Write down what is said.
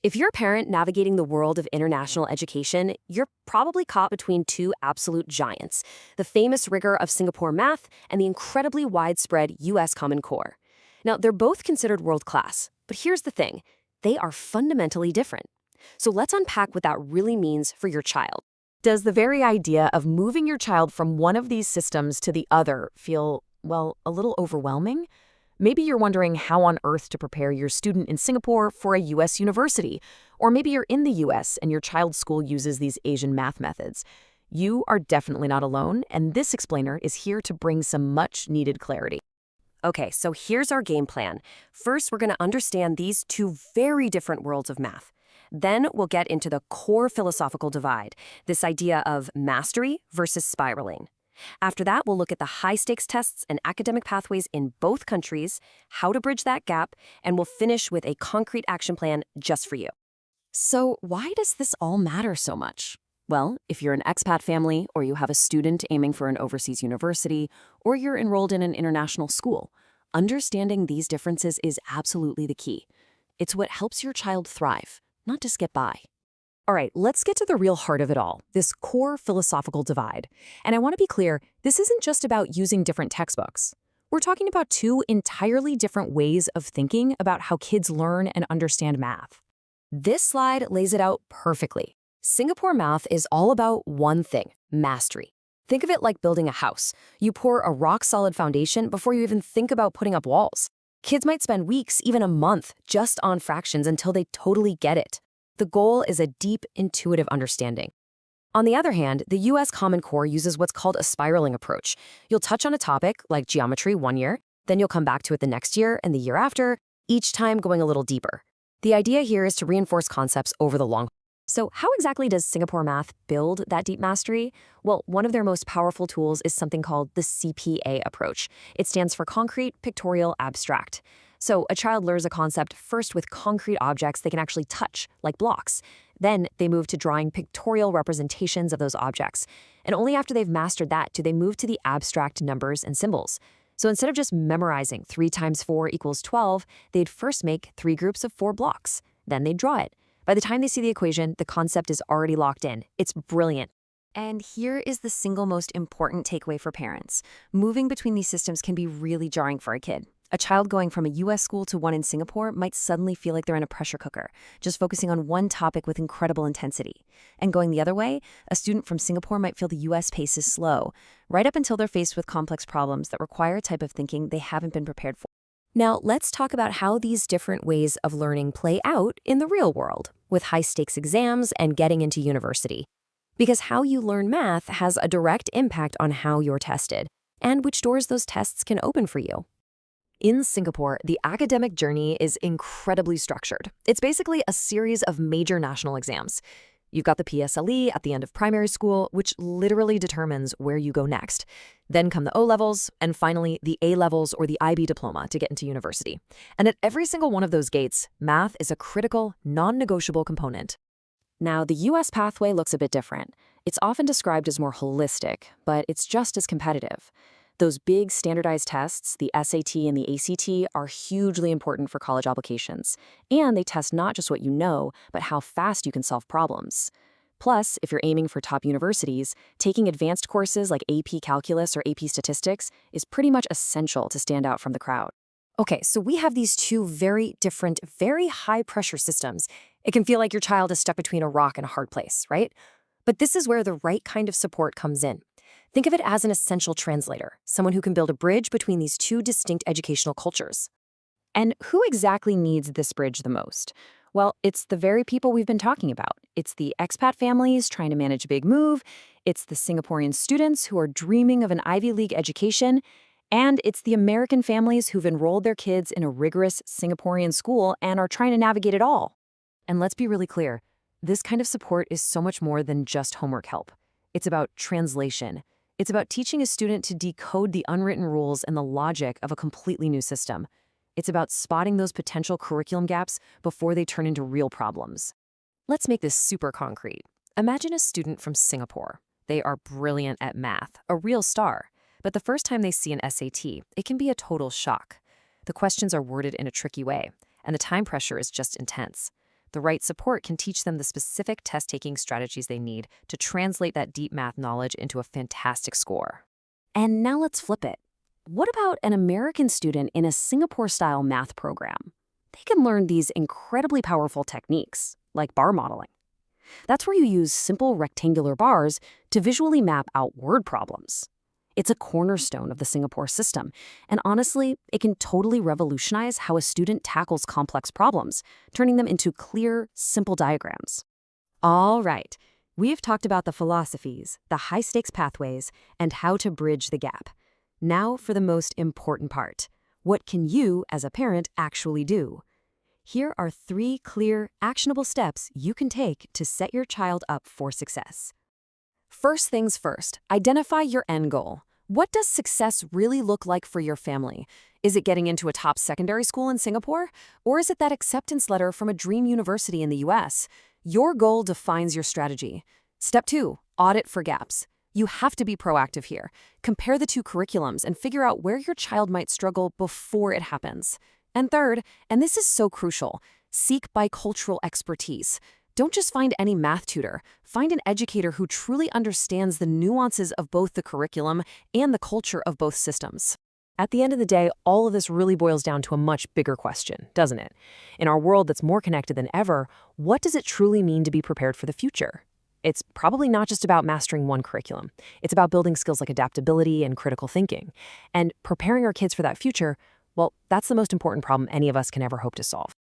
If you're a parent navigating the world of international education, you're probably caught between two absolute giants, the famous rigor of Singapore math and the incredibly widespread U.S. Common Core. Now, they're both considered world-class, but here's the thing. They are fundamentally different. So let's unpack what that really means for your child. Does the very idea of moving your child from one of these systems to the other feel, well, a little overwhelming? Maybe you're wondering how on earth to prepare your student in Singapore for a U.S. university, or maybe you're in the U.S. and your child's school uses these Asian math methods. You are definitely not alone, and this explainer is here to bring some much-needed clarity. Okay, so here's our game plan. First, we're going to understand these two very different worlds of math. Then we'll get into the core philosophical divide, this idea of mastery versus spiraling. After that, we'll look at the high-stakes tests and academic pathways in both countries, how to bridge that gap, and we'll finish with a concrete action plan just for you. So why does this all matter so much? Well, if you're an expat family, or you have a student aiming for an overseas university, or you're enrolled in an international school, understanding these differences is absolutely the key. It's what helps your child thrive, not just get by. All right, let's get to the real heart of it all, this core philosophical divide. And I want to be clear, this isn't just about using different textbooks. We're talking about two entirely different ways of thinking about how kids learn and understand math. This slide lays it out perfectly. Singapore math is all about one thing, mastery. Think of it like building a house. You pour a rock-solid foundation before you even think about putting up walls. Kids might spend weeks, even a month, just on fractions until they totally get it. The goal is a deep, intuitive understanding. On the other hand, the U.S. Common Core uses what's called a spiraling approach. You'll touch on a topic, like geometry, one year, then you'll come back to it the next year and the year after, each time going a little deeper. The idea here is to reinforce concepts over the long haul. So how exactly does Singapore math build that deep mastery? Well, one of their most powerful tools is something called the CPA approach. It stands for Concrete, Pictorial, Abstract. So a child learns a concept first with concrete objects they can actually touch, like blocks. Then they move to drawing pictorial representations of those objects. And only after they've mastered that do they move to the abstract numbers and symbols. So instead of just memorizing 3 times 4 equals 12, they'd first make 3 groups of 4 blocks. Then they'd draw it. By the time they see the equation, the concept is already locked in. It's brilliant. And here is the single most important takeaway for parents. Moving between these systems can be really jarring for a kid. A child going from a U.S. school to one in Singapore might suddenly feel like they're in a pressure cooker, just focusing on one topic with incredible intensity. And going the other way, a student from Singapore might feel the U.S. pace is slow, right up until they're faced with complex problems that require a type of thinking they haven't been prepared for. Now, let's talk about how these different ways of learning play out in the real world, with high-stakes exams and getting into university. Because how you learn math has a direct impact on how you're tested, and which doors those tests can open for you. In Singapore, the academic journey is incredibly structured. It's basically a series of major national exams. You've got the PSLE at the end of primary school, which literally determines where you go next. Then come the O-levels, and finally the A-levels or the IB diploma to get into university. And at every single one of those gates, math is a critical, non-negotiable component. Now, the U.S. pathway looks a bit different. It's often described as more holistic, but it's just as competitive. Those big standardized tests, the SAT and the ACT, are hugely important for college applications. And they test not just what you know, but how fast you can solve problems. Plus, if you're aiming for top universities, taking advanced courses like AP Calculus or AP Statistics is pretty much essential to stand out from the crowd. Okay, so we have these two very different, very high-pressure systems. It can feel like your child is stuck between a rock and a hard place, right? But this is where the right kind of support comes in. Think of it as an essential translator, someone who can build a bridge between these two distinct educational cultures. And who exactly needs this bridge the most? Well, it's the very people we've been talking about. It's the expat families trying to manage a big move. It's the Singaporean students who are dreaming of an Ivy League education. And it's the American families who've enrolled their kids in a rigorous Singaporean school and are trying to navigate it all. And let's be really clear, this kind of support is so much more than just homework help. It's about translation. It's about teaching a student to decode the unwritten rules and the logic of a completely new system. It's about spotting those potential curriculum gaps before they turn into real problems. Let's make this super concrete. Imagine a student from Singapore. They are brilliant at math, a real star. But the first time they see an SAT, it can be a total shock. The questions are worded in a tricky way, and the time pressure is just intense. The right support can teach them the specific test-taking strategies they need to translate that deep math knowledge into a fantastic score. And now let's flip it. What about an American student in a Singapore-style math program? They can learn these incredibly powerful techniques, like bar modeling. That's where you use simple rectangular bars to visually map out word problems. It's a cornerstone of the Singapore system, and honestly, it can totally revolutionize how a student tackles complex problems, turning them into clear, simple diagrams. All right, we've talked about the philosophies, the high-stakes pathways, and how to bridge the gap. Now for the most important part. What can you, as a parent, actually do? Here are 3 clear, actionable steps you can take to set your child up for success. First things first, identify your end goal. What does success really look like for your family? Is it getting into a top secondary school in Singapore? Or is it that acceptance letter from a dream university in the US? Your goal defines your strategy. Step 2, audit for gaps. You have to be proactive here. Compare the 2 curriculums and figure out where your child might struggle before it happens. And third, and this is so crucial, seek bicultural expertise. Don't just find any math tutor. Find an educator who truly understands the nuances of both the curriculum and the culture of both systems. At the end of the day, all of this really boils down to a much bigger question, doesn't it? In our world that's more connected than ever, what does it truly mean to be prepared for the future? It's probably not just about mastering one curriculum. It's about building skills like adaptability and critical thinking. And preparing our kids for that future, well, that's the most important problem any of us can ever hope to solve.